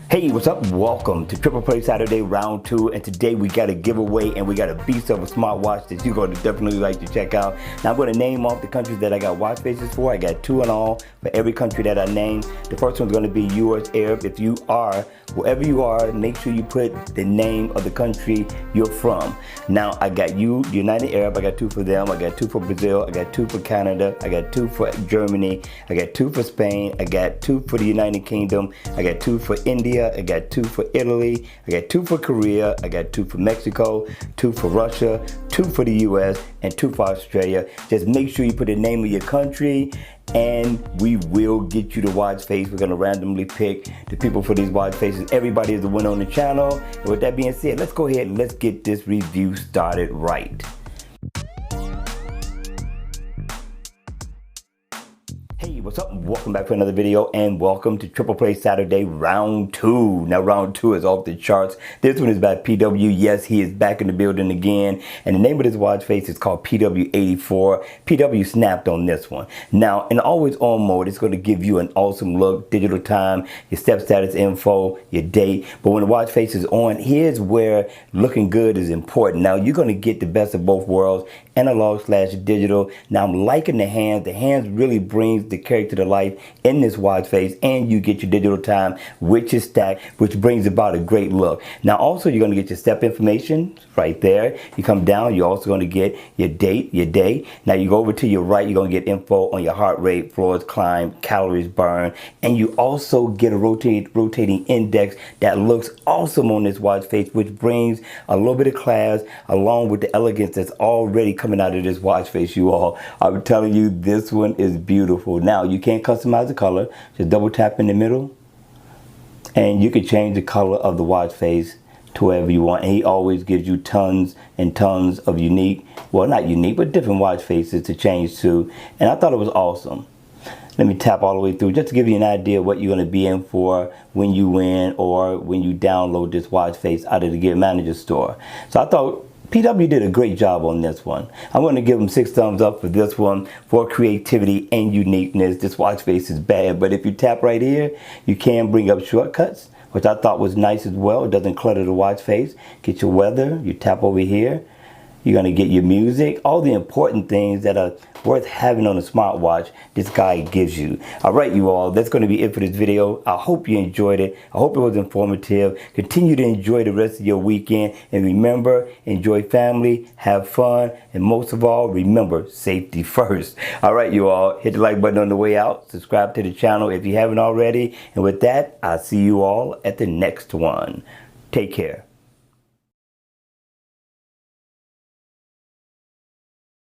Hey, what's up? Welcome to Triple Play Saturday Round 2, and today we got a giveaway and we got a beast of a smartwatch that you're going to definitely like to check out. Now I'm going to name off the countries that I got watch faces for. I got 2 in all for every country that I named. The first one's going to be US Arab. If you are, wherever you are, make sure you put the name of the country you're from. Now I got United Arab, I got 2 for them. I got 2 for Brazil, I got 2 for Canada, I got 2 for Germany, I got 2 for Spain, I got 2 for the United Kingdom, I got 2 for India, I got 2 for Italy, I got 2 for Korea, I got 2 for Mexico, 2 for Russia, 2 for the US, and 2 for Australia. Just make sure you put the name of your country and we will get you the watch face. We're going to randomly pick the people for these watch faces. Everybody is a winner on the channel. And with that being said, let's go ahead and let's get this review started right. Hey, what's up? Welcome back for another video and welcome to Triple Play Saturday Round 2. Now Round 2 is off the charts. This one is by PW. Yes, he is back in the building again. And the name of this watch face is called PW84. PW snapped on this one. Now in always on mode, it's going to give you an awesome look, digital time, your step status info, your date. But when the watch face is on, here's where looking good is important. Now you're going to get the best of both worlds, analog/digital. Now I'm liking the hands. The hands really brings the character to life in this watch face, and you get your digital time, which is stacked, which brings about a great look. Now also you're going to get your step information right there. You come down, you're also going to get your date, your day. Now you go over to your right, you're going to get info on your heart rate, floors climbed, calories burned, and you also get a rotating index that looks awesome on this watch face, which brings a little bit of class along with the elegance that's already coming out of this watch face, you all. I'm telling you, this one is beautiful. Now you can't customize the color. Just double tap in the middle and you can change the color of the watch face to wherever you want. And he always gives you tons and tons of unique, well, not unique, but different watch faces to change to. And I thought it was awesome. Let me tap all the way through just to give you an idea of what you're going to be in for when you win or when you download this watch face out of the Gear Manager store. So I thought PW did a great job on this one. I'm going to give him 6 thumbs up for this one for creativity and uniqueness. This watch face is bad, but if you tap right here, you can bring up shortcuts, which I thought was nice as well. It doesn't clutter the watch face. Get your weather, you tap over here. You're going to get your music, all the important things that are worth having on a smartwatch, this guy gives you. All right, you all, that's going to be it for this video. I hope you enjoyed it. I hope it was informative. Continue to enjoy the rest of your weekend. And remember, enjoy family, have fun, and most of all, remember, safety first. All right, you all, hit the like button on the way out. Subscribe to the channel if you haven't already. And with that, I'll see you all at the next one. Take care.